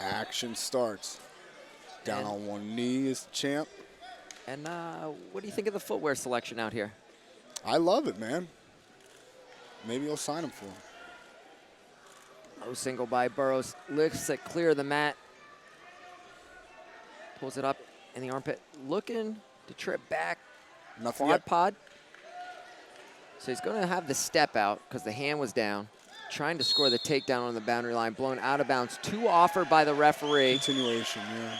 Action starts. Down on one knee is the champ. And what do you think of the footwear selection out here? I love it, man. Maybe I'll sign him for him. Low single by Burroughs. Lifts it clear of the mat. Pulls it up in the armpit. Looking to trip back. Nothing Quad yet. pod. So he's going to have the step out because the hand was down. Trying to score the takedown on the boundary line. Blown out of bounds. 2 offered by the referee. Continuation, yeah.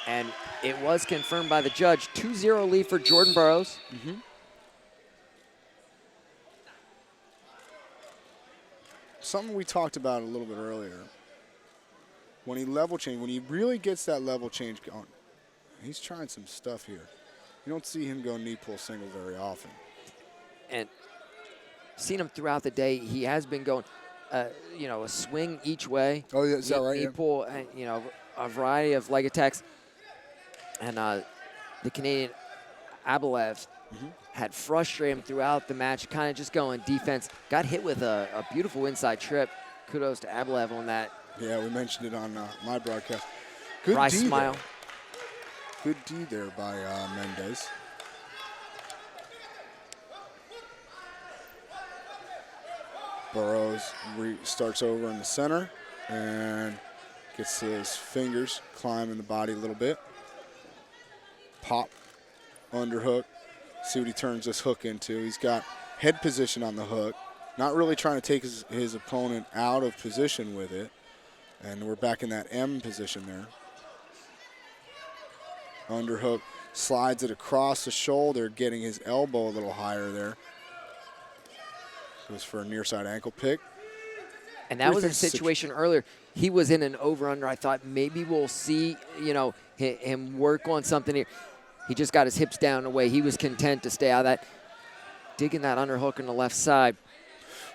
And it was confirmed by the judge. 2-0 lead for Jordan Burroughs. Mm-hmm. Something we talked about a little bit earlier. When he level change, when he really gets that level change going, he's trying some stuff here. You don't see him go knee pull single very often. And seen him throughout the day. He has been going, you know, a swing each way. Oh, yeah, is that right? Knee Yeah. pull, you know, a variety of leg attacks. And the Canadian Abelev had frustrated him throughout the match, kind of just going defense. Got hit with a beautiful inside trip. Kudos to Abelev on that. Yeah, we mentioned it on my broadcast. Good Dry D smile. there. Good D there by Mendez. Burroughs starts over in the center and gets his fingers climbing the body a little bit. Pop, underhook. See what he turns this hook into. He's got head position on the hook. Not really trying to take his opponent out of position with it. And we're back in that M position there. Underhook, slides it across the shoulder, getting his elbow a little higher there. Goes for a near side ankle pick. And that was a situation earlier. He was in an over-under. I thought maybe we'll see, you know, him work on something here. He just got his hips down away. He was content to stay out of that. Digging that underhook on the left side.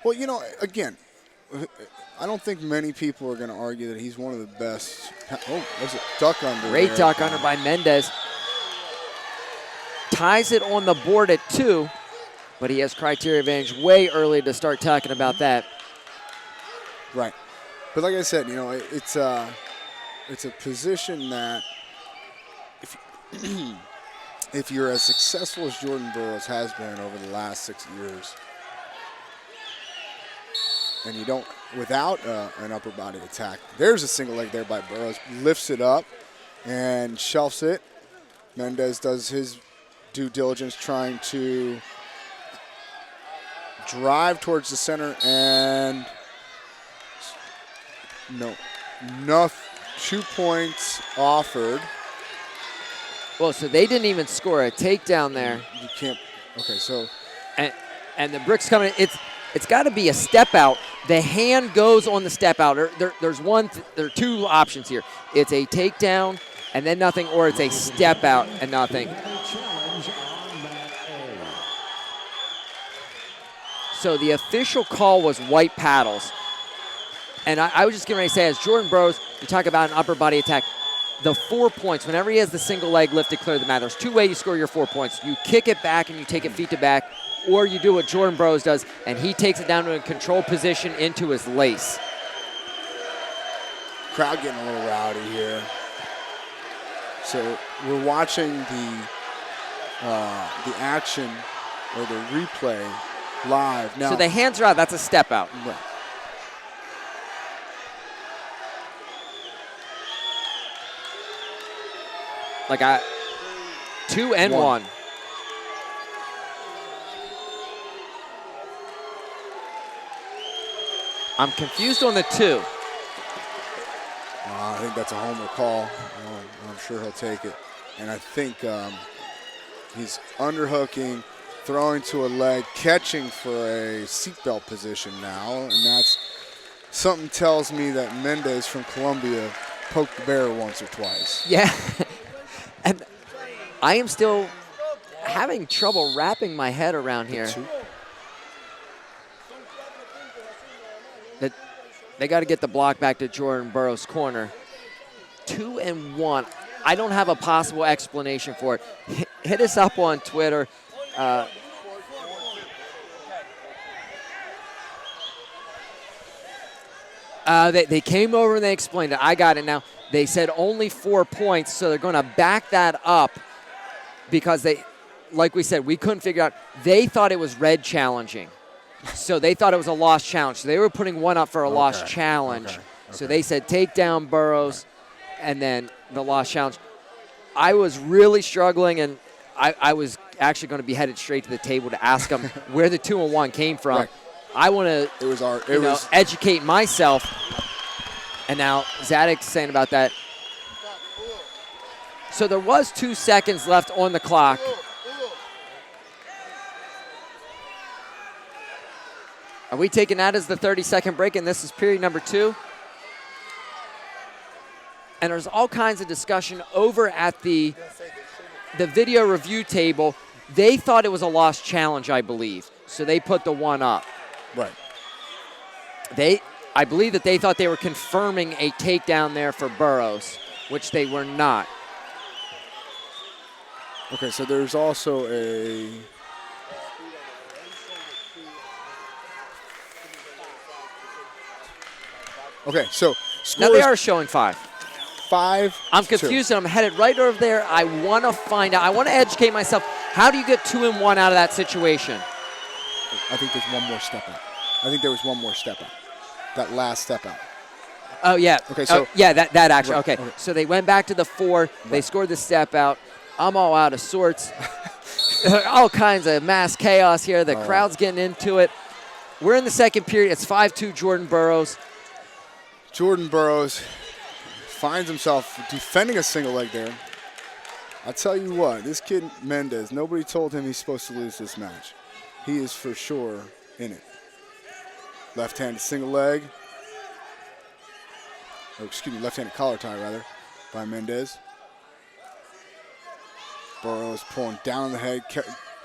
Well, you know, again, I don't think many people are going to argue that he's one of the best. Oh, there's a duck under. Great there. duck under by Mendez. Ties it on the board at 2, but he has criteria advantage way early to start talking about that. Right. But like I said, you know, it's a position that if you're as successful as Jordan Burroughs has been over the last 6 years, and you don't, without an upper body attack, there's a single leg there by Burroughs, lifts it up and shelves it. Mendez does his due diligence trying to drive towards the center, and no, 2 points offered. Well, so they didn't even score a takedown there. You can't, okay, so. And the brick's coming in. It's got to be a step out. The hand goes on the step out. There are 2 options here. It's a takedown and then nothing, or it's a step out and nothing. So the official call was white paddles. And I was just getting ready to say, as Jordan Burroughs, you talk about an upper body attack, the 4 points, whenever he has the single leg lifted clear of the mat, there's 2 ways you score your 4 points. You kick it back and you take it feet to back, or you do what Jordan Burroughs does, and he takes it down to a controlled position into his lace. Crowd getting a little rowdy here. So we're watching the action or the replay live. Now, so the hands are out. That's a step out. Right. Like 2 and 1. I'm confused on the 2. I think that's a homer call. I'm sure he'll take it. And I think he's underhooking, throwing to a leg, catching for a seatbelt position now. And that's something tells me that Mendez from Colombia poked the bear once or twice. Yeah. And I am still having trouble wrapping my head around here. They got to get the block back to Jordan Burroughs' corner. 2 and 1. I don't have a possible explanation for it. Hit us up on Twitter. They came over and they explained it. I got it now. They said only 4 points, so they're going to back that up because they, like we said, we couldn't figure out. They thought it was red challenging. So they thought it was a lost challenge. So they were putting one up for a lost challenge. Okay. So they said take down Burrows and then the lost challenge. I was really struggling, and I was actually going to be headed straight to the table to ask them where the 2-1 came from. Right. I want to educate myself. And now Zadok's saying about that. So there was 2 seconds left on the clock. Are we taking that as the 30-second break, and this is period number 2? And there's all kinds of discussion over at the video review table. They thought it was a lost challenge, I believe. So they put the 1 up. Right. I believe that they thought they were confirming a takedown there for Burrows, which they were not. Okay, so there's also a... Okay, so now they are showing 5. 5. I'm confused, and I'm headed right over there. I want to find out. I want to educate myself. How do you get 2 and 1 out of that situation? I think there's one more step out. I think there was one more step out. That last step out. Oh, yeah. Okay, so. Yeah, that actually. Right, okay. So they went back to the 4. Right. They scored the step out. I'm all out of sorts. All kinds of mass chaos here. The crowd's getting into it. We're in the second period. It's 5-2 Jordan Burrows. Jordan Burrows finds himself defending a single leg there. I'll tell you what, this kid Mendez, nobody told him he's supposed to lose this match. He is for sure in it. Left-handed single leg. Or excuse me, left-handed collar tie, rather, by Mendez. Burrows pulling down on the head,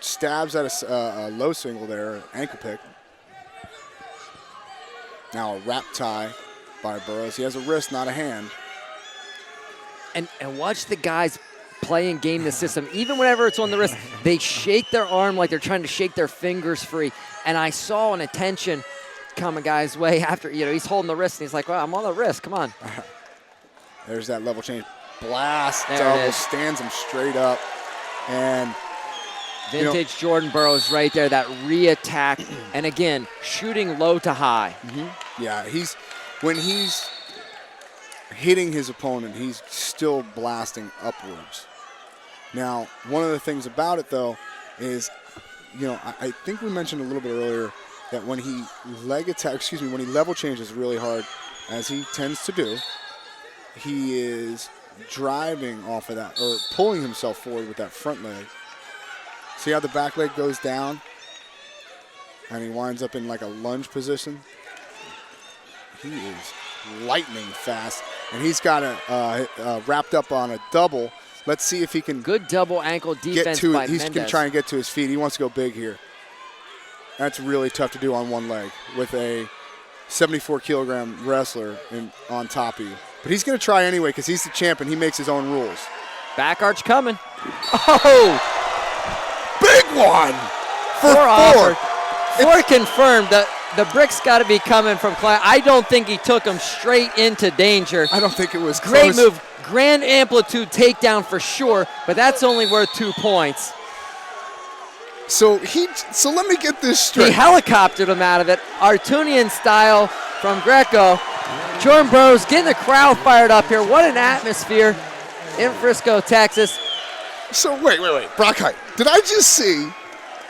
stabs at a low single there, ankle pick. Now a wrap tie by Burrows. He has a wrist, not a hand. And watch the guys play and game the system. Even whenever it's on the wrist, they shake their arm like they're trying to shake their fingers free. And I saw an attention come a guy's way after, he's holding the wrist, and he's like, well, I'm on the wrist, come on. There's that level change. Blast there double, stands him straight up. And vintage Jordan Burrows right there, that re-attack. And again, shooting low to high. Mm-hmm. Yeah, when he's hitting his opponent, he's still blasting upwards. Now, one of the things about it, though, is, I think we mentioned a little bit earlier that when he when he level changes really hard, as he tends to do, he is driving off of that, or pulling himself forward with that front leg. See how the back leg goes down? And he winds up in like a lunge position. He is lightning fast, and he's got wrapped up on a double. Let's see if he can. Good double ankle defense by Mendez. He's going to try and get to his feet. He wants to go big here. That's really tough to do on one leg with a 74-kilogram wrestler on top of you. But he's going to try anyway because he's the champ and he makes his own rules. Back arch coming. Oh! Big one! For 4. 4 confirmed. The brick's got to be coming from Clyde. I don't think he took him straight into danger. I don't think it was great close. Move. Grand amplitude takedown for sure, but that's only worth 2 points. So let me get this straight. He helicoptered him out of it. Artunian style from Greco. Jordan Burrows getting the crowd fired up here. What an atmosphere in Frisco, Texas. So wait. Brock Height, did I just see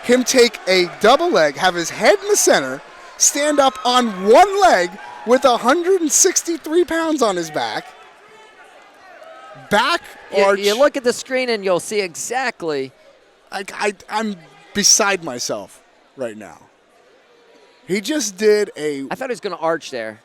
him take a double leg, have his head in the center, stand up on one leg with 163 pounds on his back? Back arch. You look at the screen and you'll see exactly. I'm beside myself right now. He just did I thought he was going to arch there.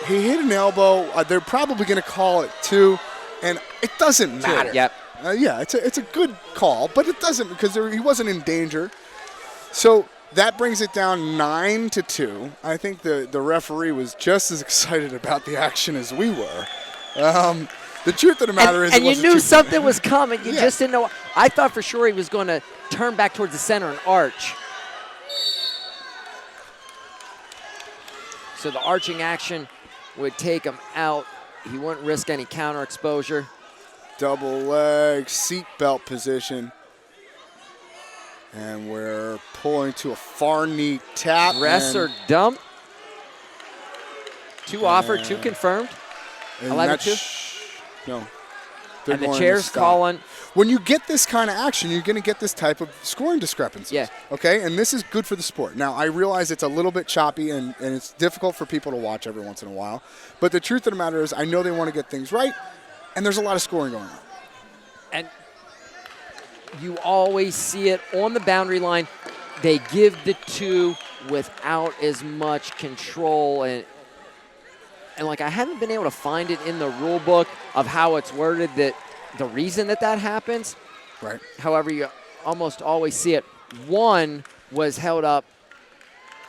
He hit an elbow. They're probably going to call it 2, and it doesn't matter. 2, yep. Yeah, it's a good call, but it doesn't because he wasn't in danger. So that brings it down 9-2. I think the referee was just as excited about the action as we were. The truth of the matter is, and you knew something was coming. You just didn't know. I thought for sure he was going to turn back towards the center and arch. So the arching action would take him out. He wouldn't risk any counter exposure. Double leg, seatbelt position. And we're pulling to a far knee tap. Dresser dump. 2 offered, 2 confirmed. 11-2. No. And the chair's calling. When you get this kind of action, you're going to get this type of scoring discrepancies. Yeah. Okay? And this is good for the sport. Now, I realize it's a little bit choppy and it's difficult for people to watch every once in a while. But the truth of the matter is I know they want to get things right, and there's a lot of scoring going on. And you always see it on the boundary line. They give the 2 without as much control. And like, I haven't been able to find it in the rule book of how it's worded that the reason that happens. Right. However, you almost always see it. 1 was held up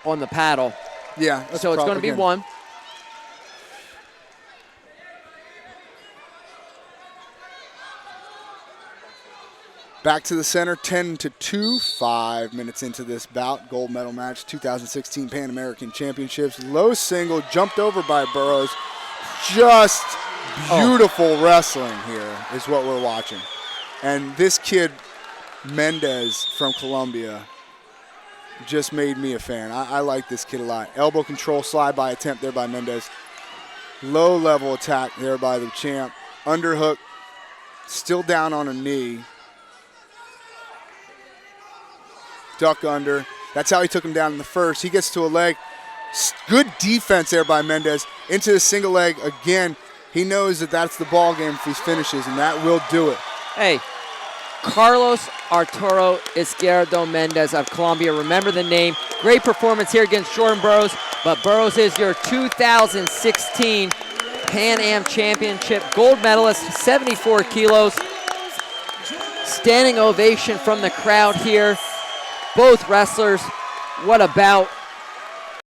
on the paddle. Yeah. So it's going to be 1. Back to the center, 10-2, 5 minutes into this bout. Gold medal match, 2016 Pan American Championships. Low single, jumped over by Burroughs. Just beautiful wrestling here is what we're watching. And this kid, Mendez from Colombia, just made me a fan. I like this kid a lot. Elbow control, slide by attempt there by Mendez. Low level attack there by the champ. Underhook, still down on a knee. Duck under. That's how he took him down in the first. He gets to a leg. Good defense there by Mendez. Into the single leg again. He knows that that's the ball game if he finishes, and that will do it. Hey, Carlos Arturo Izquierdo Mendez of Colombia. Remember the name. Great performance here against Jordan Burroughs, but Burroughs is your 2016 Pan Am Championship gold medalist, 74 kilos. Standing ovation from the crowd here. Both wrestlers, what a bout.